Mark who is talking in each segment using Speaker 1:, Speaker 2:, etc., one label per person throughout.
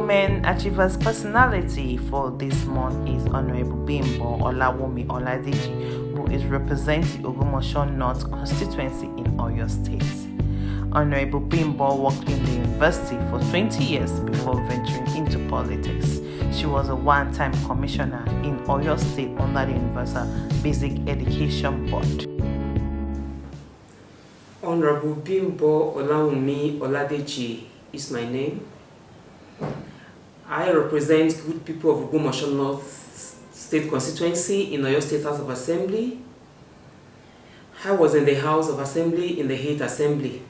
Speaker 1: Women Achievers personality for this month is Honorable Bimbo Olawumi who is representing Ogumosho North constituency in Oyo State. Honorable Bimbo worked in the university for 20 years before venturing into politics. She was a one-time commissioner in Oyo State under the Universal Basic Education Board.
Speaker 2: Honorable Bimbo Olawumi is my name. I represent good people of Ogumosho North State constituency in Oyo State House of Assembly. I was in the House of Assembly in the 8th Assembly.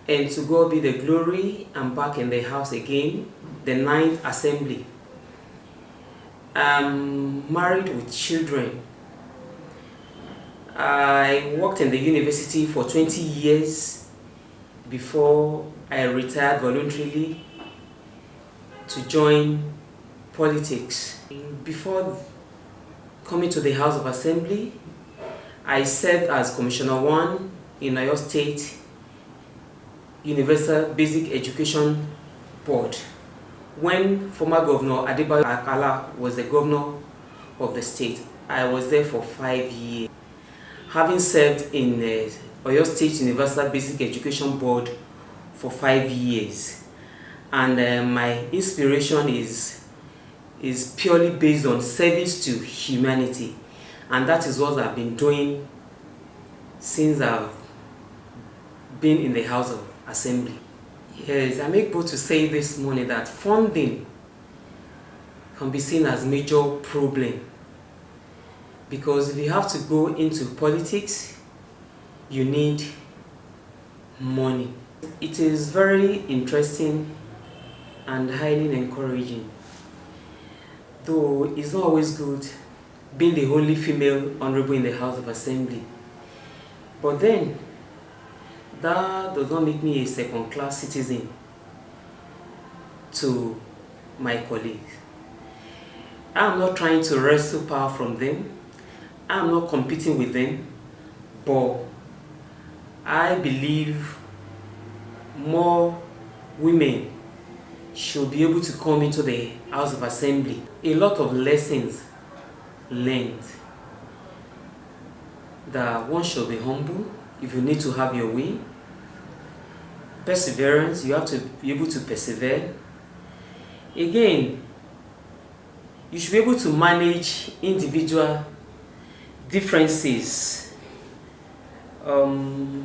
Speaker 2: And to God be the glory, I'm back in the House again, the 9th Assembly. I'm married with children. I worked in the university for 20 years before I retired voluntarily to join politics. Before coming to the House of Assembly, I served as Commissioner 1 in Oyo State Universal Basic Education Board when former Governor Adebayo Akala was the governor of the state. I was there for 5 years. Having served in Oyo State Universal Basic Education Board for 5 years, and my inspiration is purely based on service to humanity, and that is what I've been doing since I've been in the House of Assembly. Yes, I'm able to say this morning that funding can be seen as a major problem, because if you have to go into politics, you need money. It is very interesting and highly encouraging, though it's not always good being the only female honorable in the House of Assembly. But then, that does not make me a second-class citizen to my colleagues. I'm not trying to wrestle power from them. I'm not competing with them. But I believe more women should be able to come into the House of Assembly. A lot of lessons learned that one should be humble if you need to have your way. Perseverance, you have to be able to persevere. Again, you should be able to manage individual differences. Good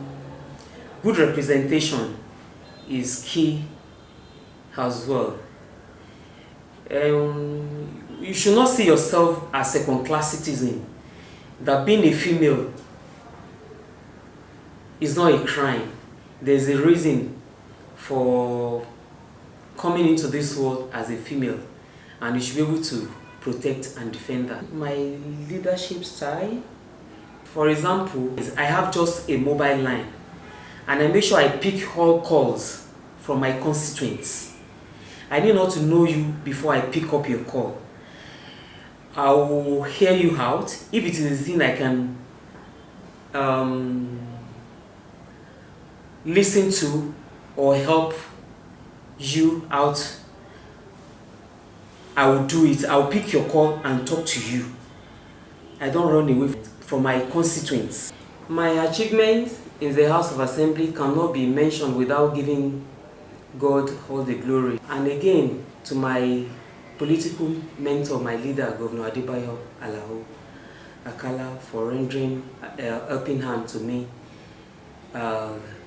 Speaker 2: representation is key as well. You should not see yourself as a second-class citizen. That being a female is not a crime. There's a reason for coming into this world as a female, and you should be able to protect and defend that. My leadership style, for example, is I have just a mobile line, and I make sure I pick all calls from my constituents. I need not to know you before I pick up your call. I will hear you out. If it is a thing I can listen to or help you out, I will do it. I will pick your call and talk to you. I don't run away from my constituents. My achievements in the House of Assembly cannot be mentioned without giving God all the glory. And again, to my political mentor, my leader, Governor Adebayo Akala, for rendering a helping hand to me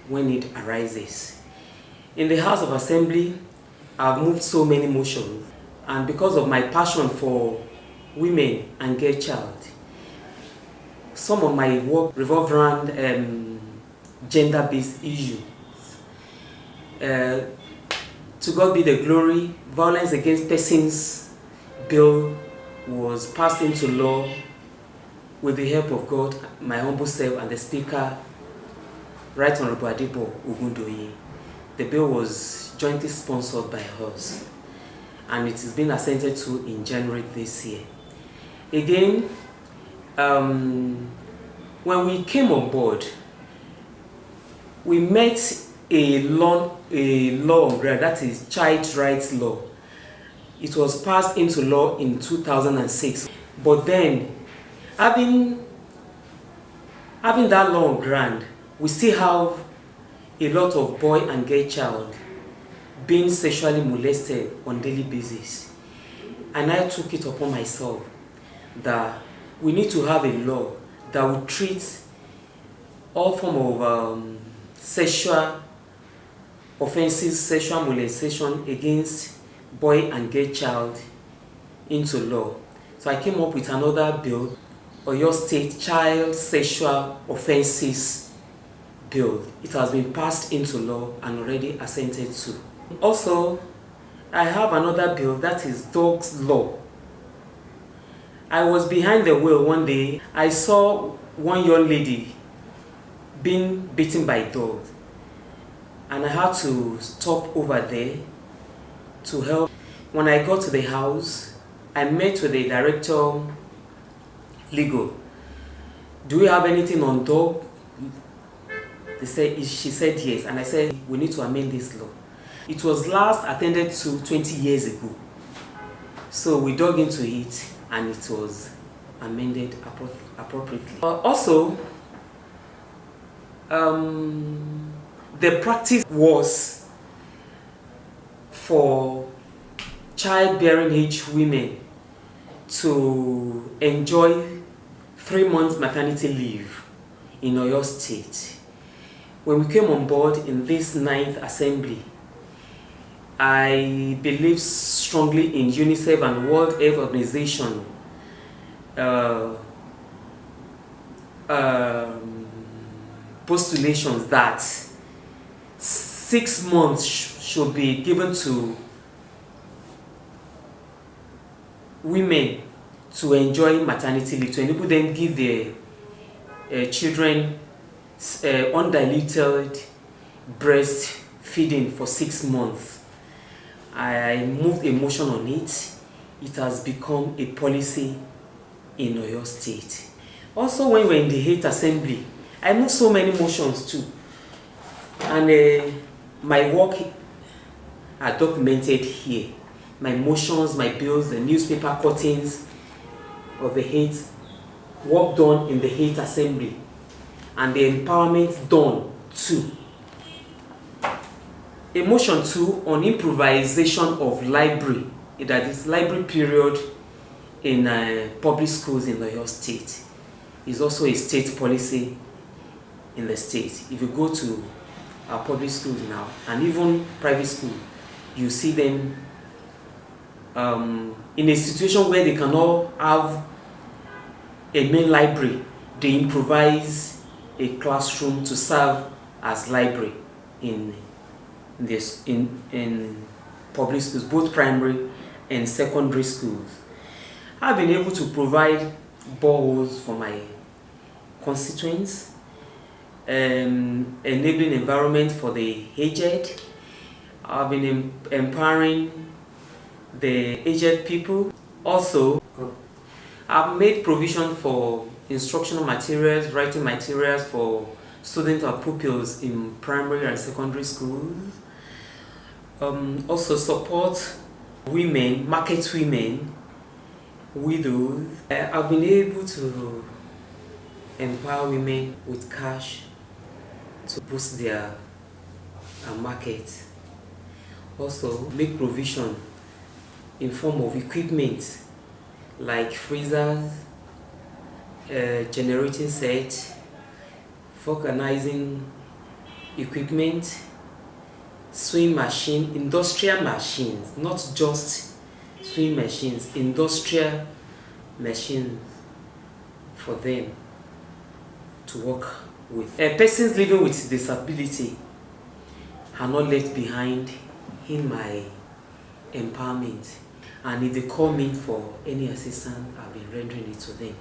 Speaker 2: when it arises. In the House of Assembly, I've moved so many motions, and because of my passion for women and girl child, some of my work revolved around gender-based issues. To God be the glory, violence against persons bill was passed into law with the help of God, my humble self, and the Speaker, Right Honorable Adebo Ogundoye. The bill was jointly sponsored by us, and it is being assented to in January this year. Again, when we came on board, we met a law on ground, that is child rights law, It was passed into law in 2006. But then, having that law on ground, we still have a lot of boy and girl child being sexually molested on daily basis. And I took it upon myself that we need to have a law that would treat all form of sexual offenses, sexual molestation against boy and girl child into law. So I came up with another bill, Oyo State Child Sexual Offences Bill. It has been passed into law and already assented to. Also, I have another bill, that is Dogs Law. I was behind the wheel one day. I saw one young lady being beaten by dogs, and I had to stop over there to help. When I got to the house, I met with the director legal. Do we have anything on dog? She said yes, and I said we need to amend this law. It was last attended to 20 years ago. So we dug into it and it was amended appropriately. Also, the practice was for childbearing age women to enjoy 3 months maternity leave in Oyo State. When we came on board in this 9th assembly, I believe strongly in UNICEF and World Health Organization postulations that 6 months should be given to women to enjoy maternity leave, to enable them give their children undiluted breastfeeding for 6 months. I moved a motion on it. It has become a policy in Oyo State. Also, when we were in the 8th assembly, I moved so many motions too. And my work are documented here. My motions, my bills, the newspaper cuttings of the 8th, work done in the 8th assembly, and the empowerment done too. A motion too on improvisation of library, that is library period in public schools in Oyo State, is also a state policy in the state. If you go to our public schools now, and even private school, you see them in a situation where they cannot have a main library, they improvise a classroom to serve as library in public schools, both primary and secondary schools. I've been able to provide boreholes for my constituents, enabling environment for the aged. I've been empowering the aged people. Also, I've made provision for instructional materials, writing materials for students or pupils in primary and secondary schools. Also support women, market women, widows. I've been able to empower women with cash to boost their market. Also make provision in form of equipment like freezers, generating set, vulcanizing equipment, sewing machine, industrial machines, not just sewing machines, industrial machines for them to work with. Persons living with disability are not left behind in my empowerment, and if they call me for any assistance, I've been rendering it to them.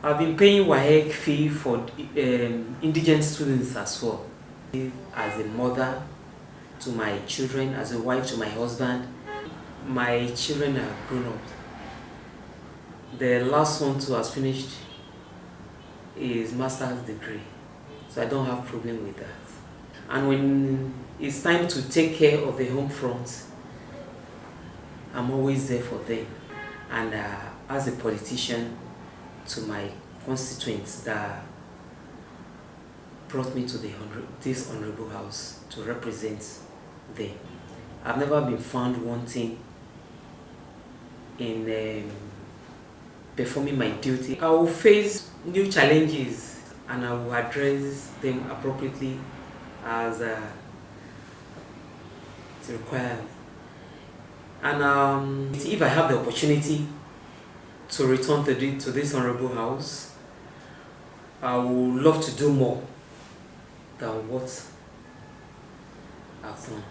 Speaker 2: I've been paying WAEC fee for indigent students as well. As a mother to my children, as a wife to my husband, my children are grown up. The last one who has finished his master's degree, so I don't have problem with that. And when it's time to take care of the home front, I'm always there for them. And as a politician, to my constituents that brought me to this honorable house to represent them, I've never been found wanting in performing my duty. I will face new challenges and I will address them appropriately as it's required. And if I have the opportunity to return to this honorable house, I would love to do more than what I've done.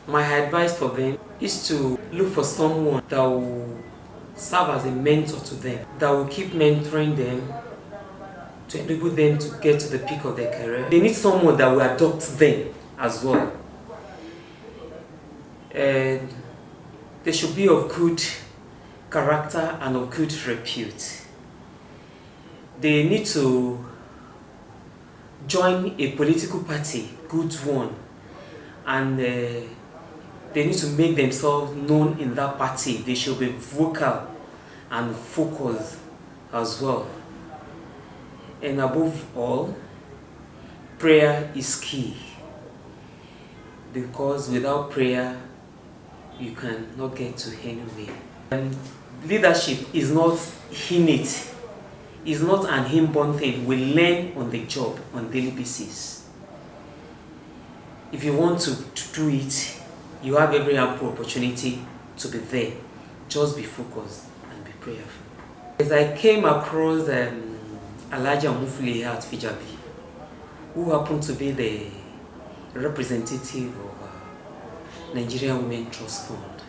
Speaker 2: My advice for them is to look for someone that will serve as a mentor to them, that will keep mentoring them to enable them to get to the peak of their career. They need someone that will adopt them as well. And they should be of good character and of good repute. They need to join a political party, good one, and they need to make themselves known in that party. They should be vocal and focused as well. And above all, prayer is key, because without prayer, you cannot get to anywhere. And leadership is not innate. It's not an inborn thing. We learn on the job on daily basis. If you want to do it, you have every ample opportunity to be there. Just be focused and be prayerful. As I came across Alhaja Mufli at Fijabi, who happened to be the representative of Nigerian Women Trust Fund,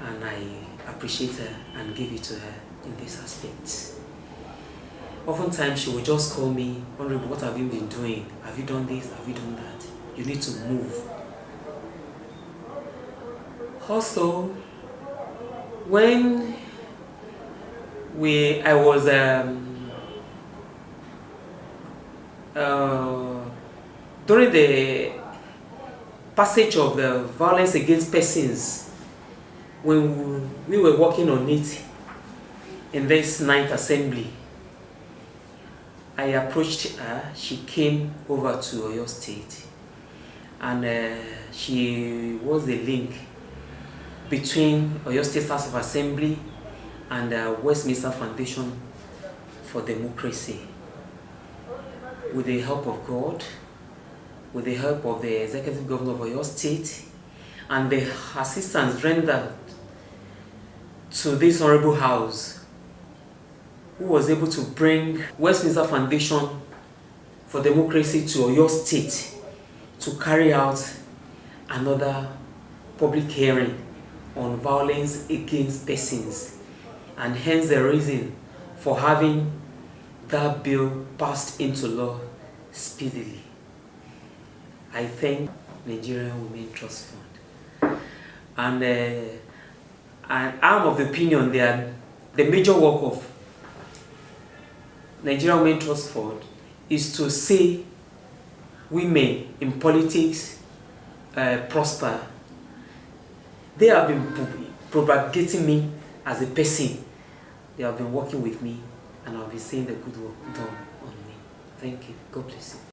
Speaker 2: and I appreciate her and give it to her in this aspect. Oftentimes she will just call me, "Honorable, what have you been doing? Have you done this? Have you done that? You need to move." Also, when I was during the passage of the violence against persons, when we were working on it in this 9th assembly, I approached her. She came over to Oyo State, and she was the link between Oyo State House of Assembly and Westminster Foundation for Democracy. With the help of God, with the help of the Executive Governor of Oyo State, and the assistance rendered to this honorable house, who was able to bring Westminster Foundation for Democracy to Oyo State to carry out another public hearing on violence against persons, and hence the reason for having that bill passed into law speedily. I thank Nigerian Women Trust Fund, and I'm of the opinion that the major work of Nigerian Women Trust Fund is to see women in politics prosper. They have been propagating me as a person. They have been working with me, and I'll be seeing the good work done on me. Thank you. God bless you.